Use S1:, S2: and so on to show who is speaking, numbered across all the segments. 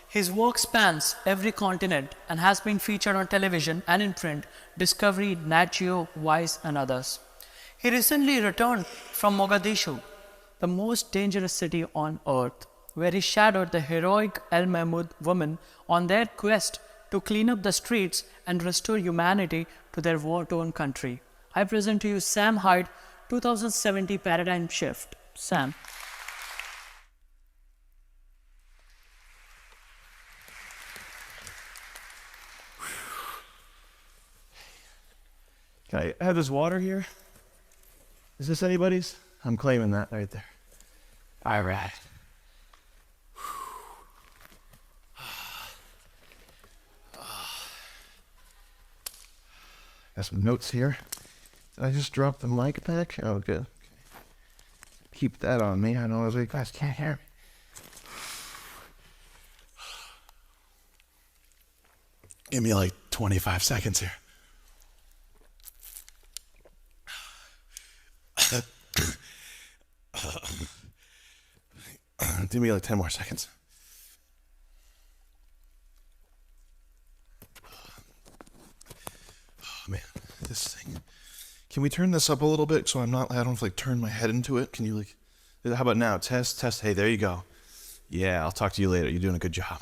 S1: His work spans every continent and has been featured on television and in print, Discovery, Nat Geo, Vice, and others. He recently returned from Mogadishu, the most dangerous city on earth, where he shadowed the heroic El Mahmoud women on their quest to clean up the streets and restore humanity to their war-torn country. I present to you Sam Hyde, 2070 Paradigm Shift. Sam.
S2: Can I have this water here? Is this anybody's? I'm claiming that right there. All right. Got some notes here. Did I just drop the mic back? Oh, good. Okay. Keep that on me. I know you guys can't hear me. Give me like 25 seconds here. Give me like 10 more seconds. Oh man, this thing. Can we turn this up a little bit so I don't have to like turn my head into it? Can you like, how about now? Test. Hey, there you go. Yeah, I'll talk to you later. You're doing a good job.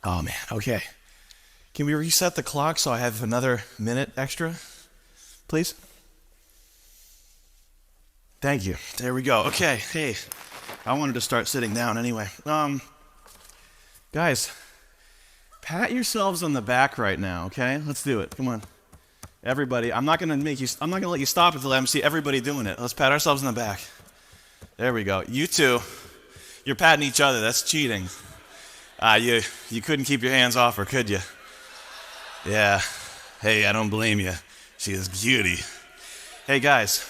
S2: Oh man, okay. Can we reset the clock so I have another minute extra, please? Thank you. There we go. Okay. Hey, I wanted to start sitting down anyway. Guys, pat yourselves on the back right now. Okay, let's do it. Come on, everybody. I'm not gonna let you stop until I see everybody doing it. Let's pat ourselves on the back. There we go. You two, you're patting each other. That's cheating. You couldn't keep your hands off her, could you? Yeah. Hey, I don't blame you. She is beauty. Hey guys.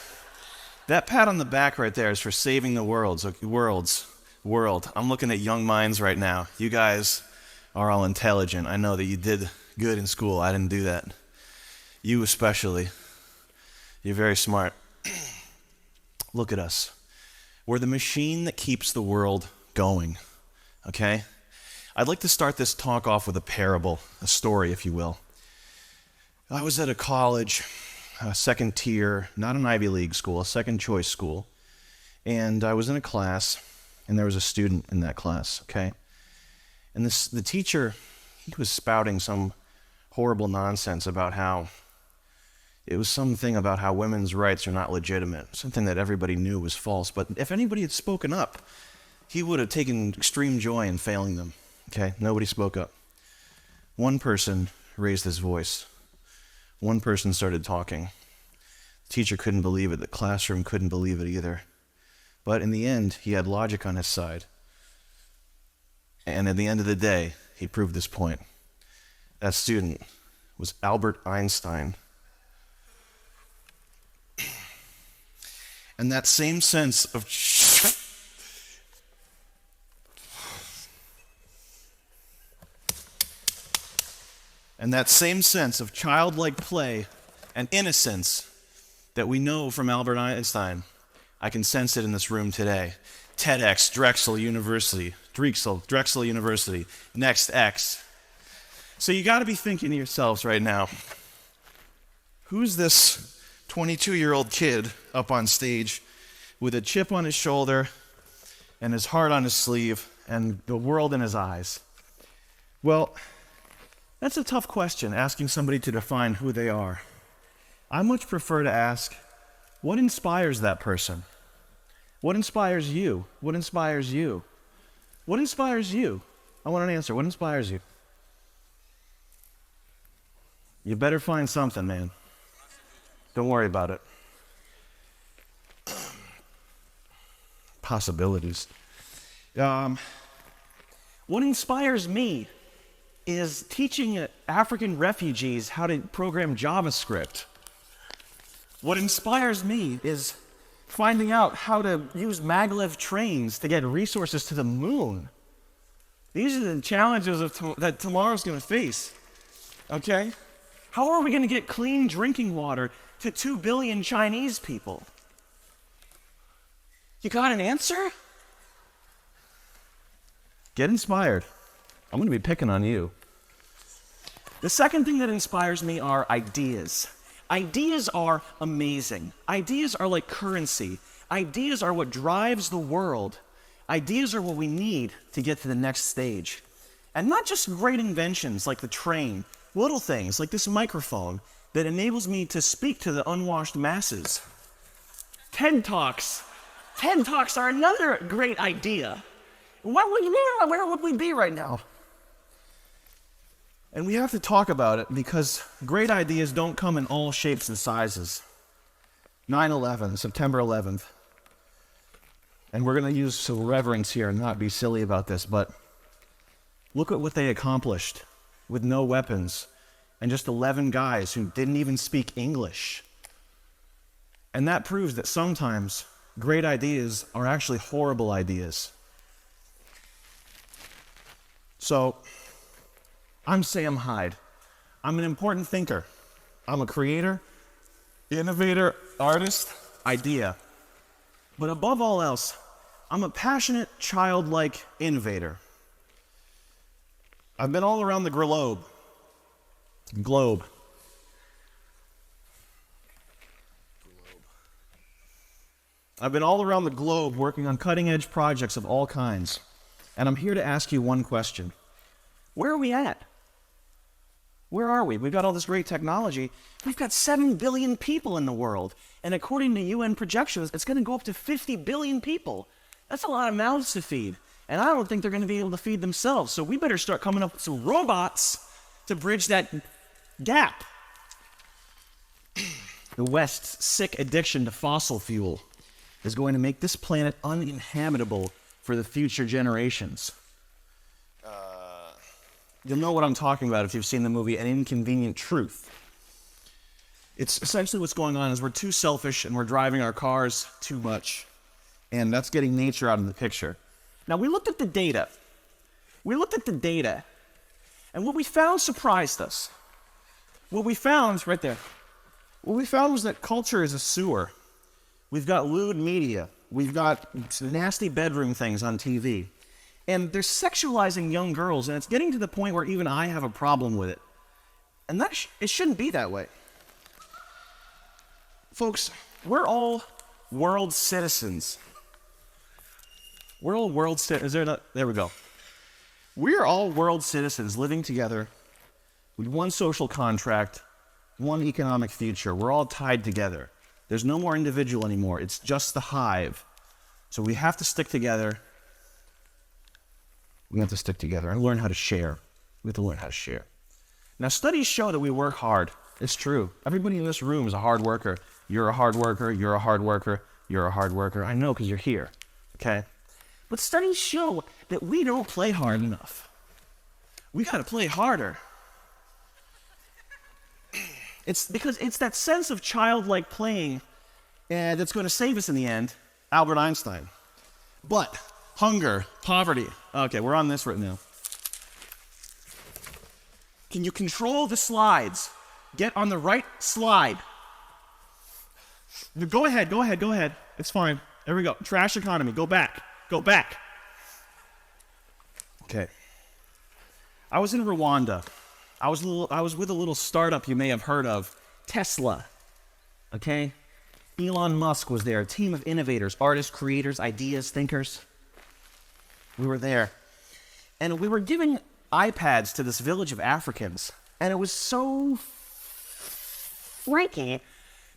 S2: That pat on the back right there is for saving the world. I'm looking at young minds right now. You guys are all intelligent. I know that you did good in school. I didn't do that. You especially. You're very smart. Look at us. We're the machine that keeps the world going. Okay? I'd like to start this talk off with a parable, a story, if you will. I was at a college, a second tier, not an Ivy League school, a second choice school. And I was in a class, and there was a student in that class, okay? And the teacher, he was spouting some horrible nonsense about how, it was something about how women's rights are not legitimate, something that everybody knew was false. But if anybody had spoken up, he would have taken extreme joy in failing them, okay? Nobody spoke up. One person raised his voice. One person started talking. The teacher couldn't believe it. The classroom couldn't believe it either. But in the end, he had logic on his side. And at the end of the day, he proved this point. That student was Albert Einstein. And that same sense of childlike play and innocence that we know from Albert Einstein, I can sense it in this room today. TEDx, Drexel University, Next X. So you got to be thinking to yourselves right now, who's this 22-year-old kid up on stage with a chip on his shoulder and his heart on his sleeve and the world in his eyes? Well, that's a tough question, asking somebody to define who they are. I much prefer to ask, what inspires that person? What inspires you? What inspires you? What inspires you? I want an answer. What inspires you? You better find something, man. Don't worry about it. Possibilities. What inspires me is teaching African refugees how to program JavaScript. What inspires me is finding out how to use maglev trains to get resources to the moon. These are the challenges that tomorrow's going to face, okay? How are we going to get clean drinking water to 2 billion Chinese people? You got an answer? Get inspired. I'm going to be picking on you. The second thing that inspires me are ideas. Ideas are amazing. Ideas are like currency. Ideas are what drives the world. Ideas are what we need to get to the next stage. And not just great inventions like the train, little things like this microphone that enables me to speak to the unwashed masses. TED Talks. TED Talks are another great idea. Where would we be right now? And we have to talk about it because great ideas don't come in all shapes and sizes. 9/11, September 11th. And we're going to use some reverence here and not be silly about this, but look at what they accomplished with no weapons and just 11 guys who didn't even speak English. And that proves that sometimes great ideas are actually horrible ideas. So, I'm Sam Hyde. I'm an important thinker. I'm a creator, innovator, artist, idea. But above all else, I'm a passionate, childlike innovator. I've been all around the globe. I've been all around the globe working on cutting-edge projects of all kinds. And I'm here to ask you one question. Where are we at? Where are we? We've got all this great technology. We've got 7 billion people in the world. And according to UN projections, it's going to go up to 50 billion people. That's a lot of mouths to feed. And I don't think they're going to be able to feed themselves. So we better start coming up with some robots to bridge that gap. The West's sick addiction to fossil fuel is going to make this planet uninhabitable for the future generations. You'll know what I'm talking about if you've seen the movie An Inconvenient Truth. It's essentially what's going on is we're too selfish and we're driving our cars too much. And that's getting nature out of the picture. Now, we looked at the data. And what we found surprised us. What we found, right there, what we found was that culture is a sewer. We've got lewd media. We've got nasty bedroom things on TV. And they're sexualizing young girls, and it's getting to the point where even I have a problem with it. And it shouldn't be that way. Folks, we're all world citizens. We're all world citizens. There we go. We're all world citizens living together with one social contract, one economic future. We're all tied together. There's no more individual anymore. It's just the hive. So we have to stick together. We have to stick together and learn how to share. We have to learn how to share. Now, studies show that we work hard. It's true. Everybody in this room is a hard worker. You're a hard worker. You're a hard worker. You're a hard worker. I know because you're here. Okay? But studies show that we don't play hard enough. We got to play harder. It's because it's that sense of childlike playing that's going to save us in the end. Albert Einstein. But hunger, poverty. Okay, we're on this right now. Can you control the slides? Get on the right slide. Go ahead. It's fine. There we go. Trash economy. Go back. Okay. I was in Rwanda. I was with a little startup you may have heard of, Tesla. Okay? Elon Musk was there, a team of innovators, artists, creators, ideas, thinkers. We were there. And we were giving iPads to this village of Africans. And it was so freaky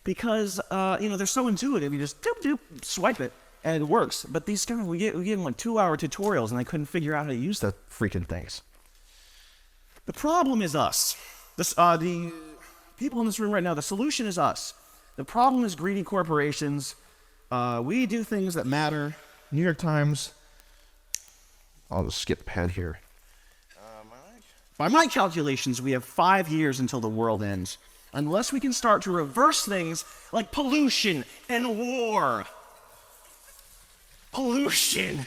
S2: because, they're so intuitive. You just doop, swipe it, and it works. But these guys, we gave them like 2-hour tutorials, and they couldn't figure out how to use the freaking things. The problem is us. The people in this room right now, the solution is us. The problem is greedy corporations. We do things that matter. New York Times. I'll just skip ahead here. By my calculations, we have 5 years until the world ends. Unless we can start to reverse things like pollution and war. Pollution,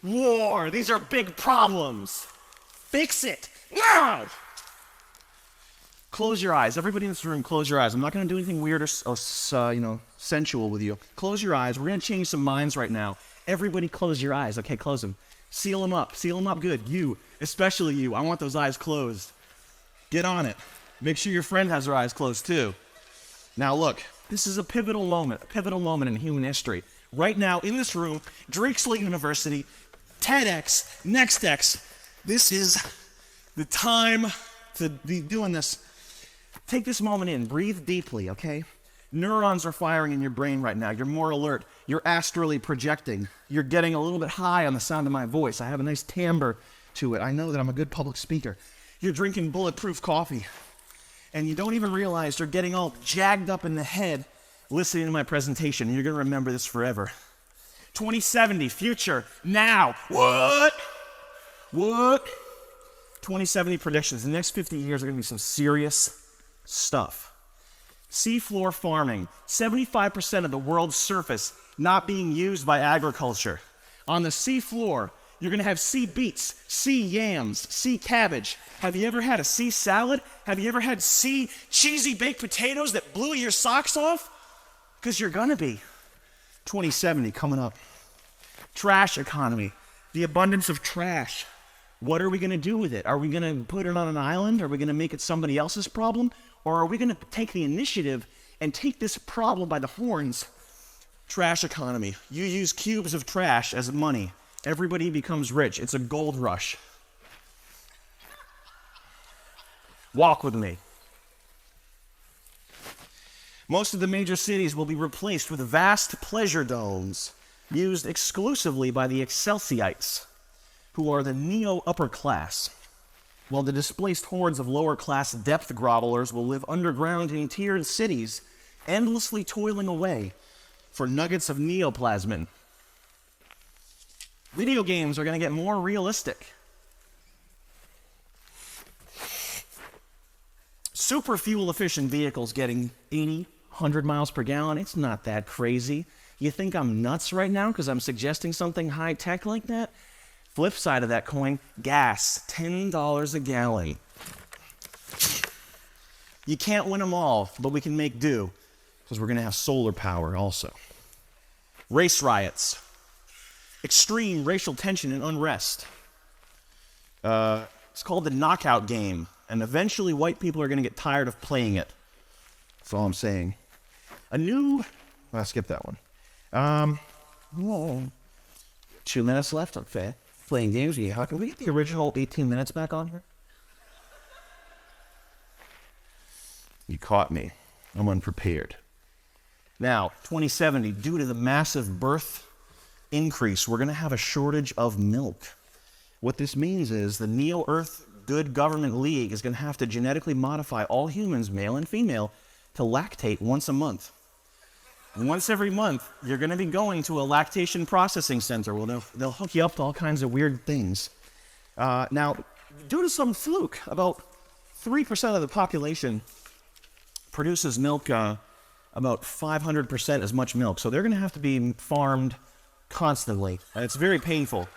S2: war, these are big problems. Fix it now! Close your eyes. Everybody in this room, close your eyes. I'm not going to do anything weird or sensual with you. Close your eyes. We're going to change some minds right now. Everybody close your eyes. Okay, close them. Seal them up. Seal them up good. You, especially you. I want those eyes closed. Get on it. Make sure your friend has her eyes closed too. Now look, this is a pivotal moment in human history. Right now, in this room, Drake Slate University, TEDx, NextX, this is the time to be doing this. Take this moment in, breathe deeply, okay? Neurons are firing in your brain right now. You're more alert. You're astrally projecting. You're getting a little bit high on the sound of my voice. I have a nice timbre to it. I know that I'm a good public speaker. You're drinking bulletproof coffee. And you don't even realize you're getting all jagged up in the head listening to my presentation. And you're going to remember this forever. 2070, future, now. What? 2070 predictions. The next 50 years are going to be some serious stuff. Seafloor farming. 75% of the world's surface not being used by agriculture. On the seafloor, you're going to have sea beets, sea yams, sea cabbage. Have you ever had a sea salad? Have you ever had sea cheesy baked potatoes that blew your socks off? Because you're going to be. 2070 coming up. Trash economy. The abundance of trash. What are we going to do with it? Are we going to put it on an island? Are we going to make it somebody else's problem? Or are we going to take the initiative and take this problem by the horns? Trash economy. You use cubes of trash as money. Everybody becomes rich. It's a gold rush. Walk with me. Most of the major cities will be replaced with vast pleasure domes used exclusively by the Excelsiites, who are the neo-upper class, while the displaced hordes of lower-class depth grovelers will live underground in tiered cities, endlessly toiling away for nuggets of neoplasmin. Video games are going to get more realistic. Super fuel-efficient vehicles getting 80, 100 miles per gallon. It's not that crazy. You think I'm nuts right now because I'm suggesting something high-tech like that? Flip side of that coin, gas, $10 a gallon. You can't win them all, but we can make do because we're going to have solar power also. Race riots. Extreme racial tension and unrest. It's called the knockout game, and eventually white people are going to get tired of playing it. That's all I'm saying. I'll skip that one. 2 minutes left, okay. Playing games. How can we get the original 18 minutes back on here? You caught me. I'm unprepared. Now, 2070, due to the massive birth increase, we're going to have a shortage of milk. What this means is the Neo-Earth Good Government League is going to have to genetically modify all humans, male and female, to lactate once a month. And once every month, you're going to be going to a lactation processing center where they'll hook you up to all kinds of weird things. Now, due to some fluke, about 3% of the population produces milk, about 500% as much milk. So they're going to have to be farmed constantly. And it's very painful.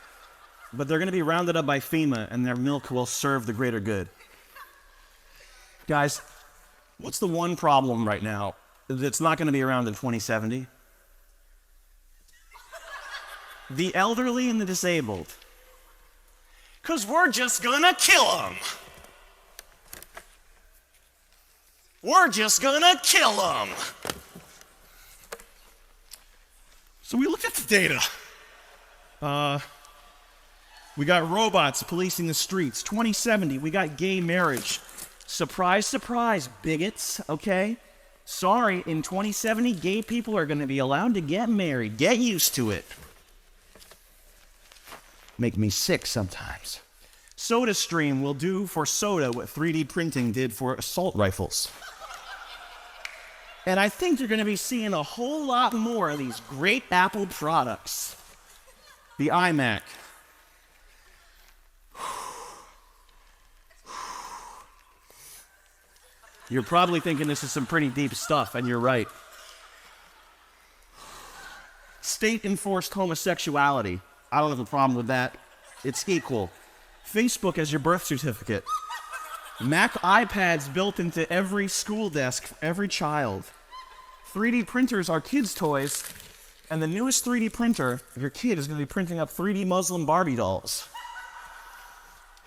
S2: But they're going to be rounded up by FEMA, and their milk will serve the greater good. Guys, what's the one problem right now that's not going to be around in 2070? The elderly and the disabled. Because we're just going to kill them. We're just going to kill them. So we looked at the data. We got robots policing the streets. 2070, we got gay marriage. Surprise, surprise, bigots, okay? Sorry, in 2070, gay people are going to be allowed to get married. Get used to it. Make me sick sometimes. SodaStream will do for soda what 3D printing did for assault rifles. And I think you're going to be seeing a whole lot more of these great Apple products. The iMac. You're probably thinking this is some pretty deep stuff, and you're right. State-enforced homosexuality. I don't have a problem with that. It's equal. Facebook as your birth certificate. Mac iPads built into every school desk for every child. 3D printers are kids' toys. And the newest 3D printer, your kid is going to be printing up 3D Muslim Barbie dolls.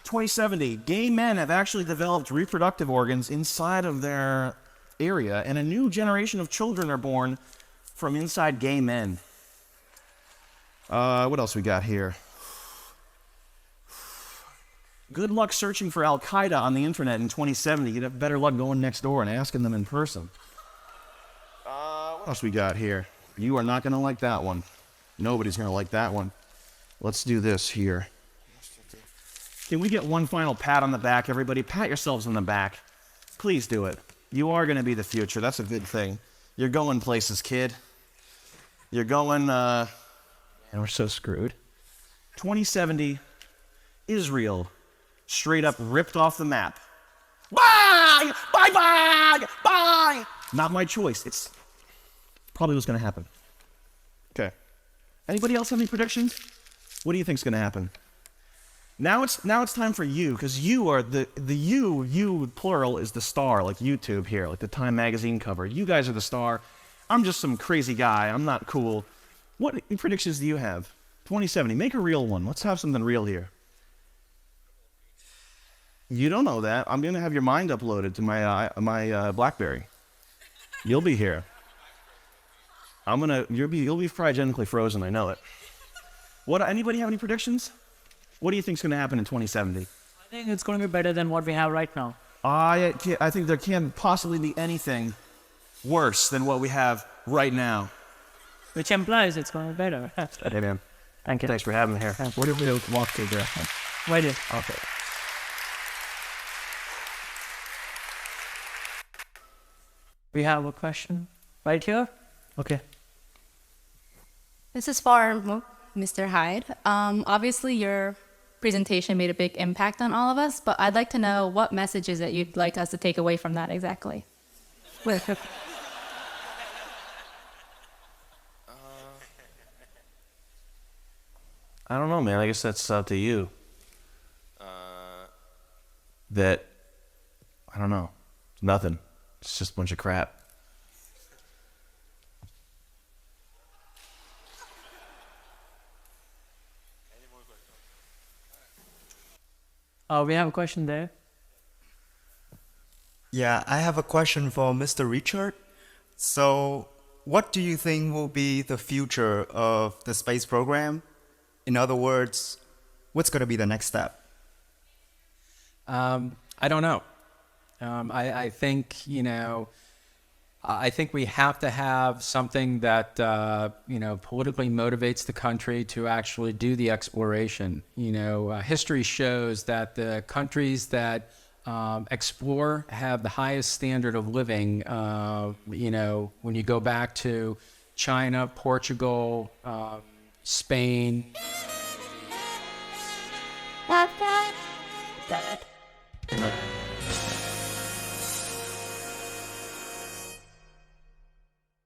S2: 2070, gay men have actually developed reproductive organs inside of their area, and a new generation of children are born from inside gay men. What else we got here? Good luck searching for Al Qaeda on the internet in 2070. You'd have better luck going next door and asking them in person. What else we got here? You are not going to like that one. Nobody's going to like that one. Let's do this here. Can we get one final pat on the back, everybody? Pat yourselves on the back. Please do it. You are going to be the future. That's a good thing. You're going places, kid. You're going, and we're so screwed. 2070, Israel, straight up ripped off the map. Bye! Bye, bye! Bye! Not my choice. It's probably what's going to happen. Okay. Anybody else have any predictions? What do you think's going to happen? Now it's time for you, because you are the you plural is the star, like YouTube here, like the Time magazine cover. You guys are the star. I'm just some crazy guy. I'm not cool. What predictions do you have? 2070. Make a real one. Let's have something real here. You don't know that. I'm gonna have your mind uploaded to my BlackBerry. You'll be here. You'll be cryogenically frozen. I know it. Anybody have any predictions? What do you think's gonna happen in 2070?
S1: I think it's going to be better than what we have right now.
S2: I think there can't possibly be anything worse than what we have right now.
S1: Which implies it's going to be better.
S2: Hey, man.
S1: Thank you.
S2: Thanks for having me here.
S3: What if we walk through there?
S1: Wait here.
S2: Okay.
S1: We have a question right here. Okay.
S4: This is for Mr. Hyde. Obviously, your presentation made a big impact on all of us, but I'd like to know what messages that you'd like us to take away from that exactly.
S2: I don't know, man. I guess that's up to you. I don't know. Nothing. It's just a bunch of crap.
S1: We have a question there.
S3: Yeah, I have a question for Mr. Richard. So, what do you think will be the future of the space program? In other words, what's going to be the next step?
S5: I don't know. I think, I think we have to have something that, politically motivates the country to actually do the exploration. History shows that the countries that explore have the highest standard of living. When you go back to China, Portugal, Spain.
S4: That.